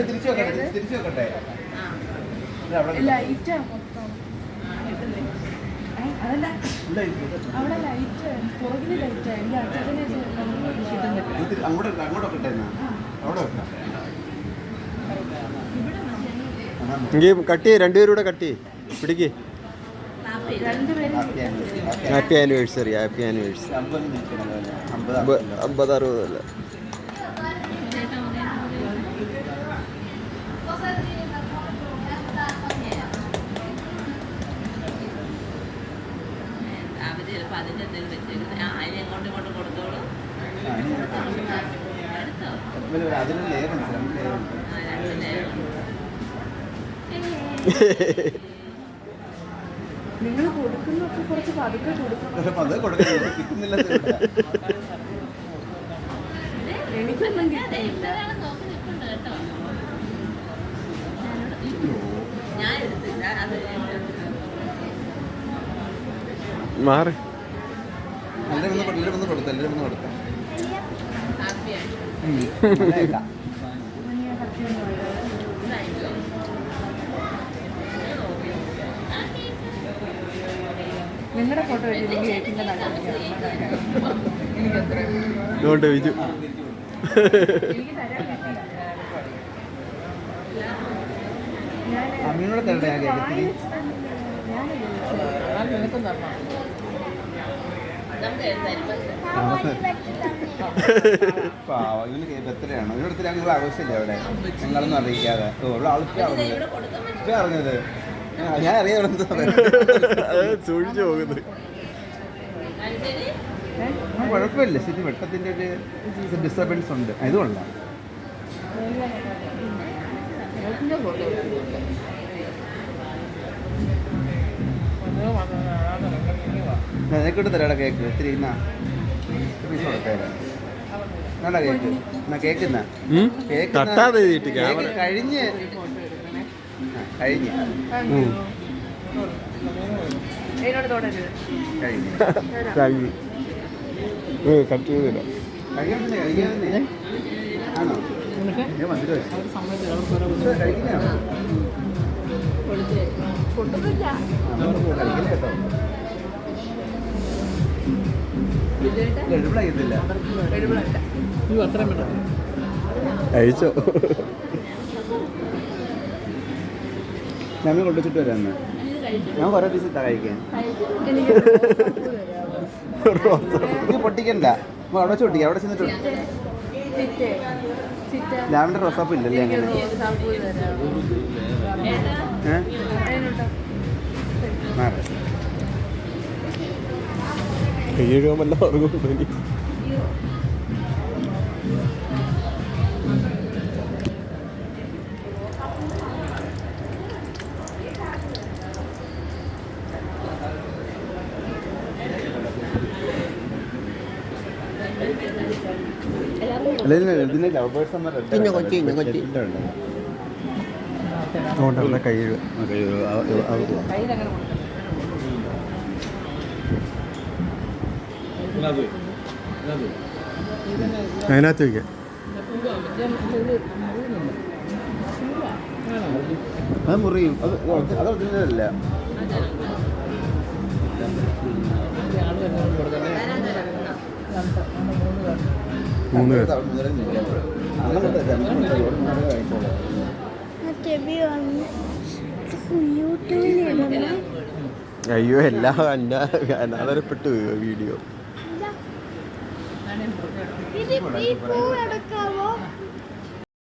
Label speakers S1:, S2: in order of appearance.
S1: തിരിച്ചു വെക്കട്ടെ.
S2: ലൈറ്റ് മൊത്തം അതല്ല അവിടെ ലൈറ്റ് പുറകില് ലൈറ്റ് എനിക്ക് അച്ഛനെ
S1: അങ്ങോട്ടൊക്കെ അവിടെ വെക്കാം.
S3: കട്ടി രണ്ടുപേരും കൂടെ കട്ടി പിടിക്ക്. Happy anniversary. Happy anniversary. 50-60 അല്ല.
S2: നിങ്ങൾ കൊടുക്കുന്നൊക്കെ കുറച്ച് പതുക്കെ കൊടുക്കും.
S1: കിട്ടുന്നില്ല.
S2: എനിക്കൊന്നും
S3: മാറി
S1: എല്ലാവരും ഒന്ന് കൊടുക്കാം.
S2: നിങ്ങളുടെ ഫോട്ടോ
S3: ഇതുകൊണ്ട് വിജു
S1: അമ്മീനോട് തരട്ടെ. ഞാൻ കേൾക്കത്തില്ല. എത്രയാണോ ഇവിടുത്തെ ഞങ്ങൾ ആവശ്യമില്ല അവിടെ ഞങ്ങളൊന്നും അറിയിക്കാതെ. ഇപ്പൊ അറിഞ്ഞത് ഞാൻ അറിയാം.
S3: സൂക്ഷിച്ചു പോകുന്നത്
S1: കുഴപ്പമില്ല. ശരി, വെട്ടത്തിന്റെ ഒരു ഡിസ്റ്റർബൻസ് ഉണ്ട്. ഇതുകൊള്ള നിനക്കിട്ട് തരാടാ കേക്ക്. ഒത്തിരി എന്നാ കേക്ക് എന്നാ കേക്ക് കഴിഞ്ഞ് ആണോ
S3: അയച്ചോ.
S1: ഞങ്ങൾ കൊണ്ടുവച്ചിട്ട് വരാം. ഞാൻ കുറെ പീസ് ഇട്ടാ കഴിക്കാൻ. പൊട്ടിക്കണ്ട, അവിടെ വെച്ച് പൊട്ടിക്കാം. അവിടെ ചെന്നിട്ട് ലാവൻഡർ റോസാപ്പ് ഇല്ലല്ലേ അങ്ങനെ?
S3: കയ്യഴുകാമല്ല ഉറങ്ങും.
S1: ഇതിന്റെ ലവ് ബേർഡ്സ്
S3: കയ്യഴുക. അതിനകത്ത് വയ്ക്കാം.
S1: അത് മുറിയും. അത് ഒറിജിനലല്ല.
S3: അയ്യോ എല്ലാം അനാദരപ്പെട്ടു വീഡിയോ.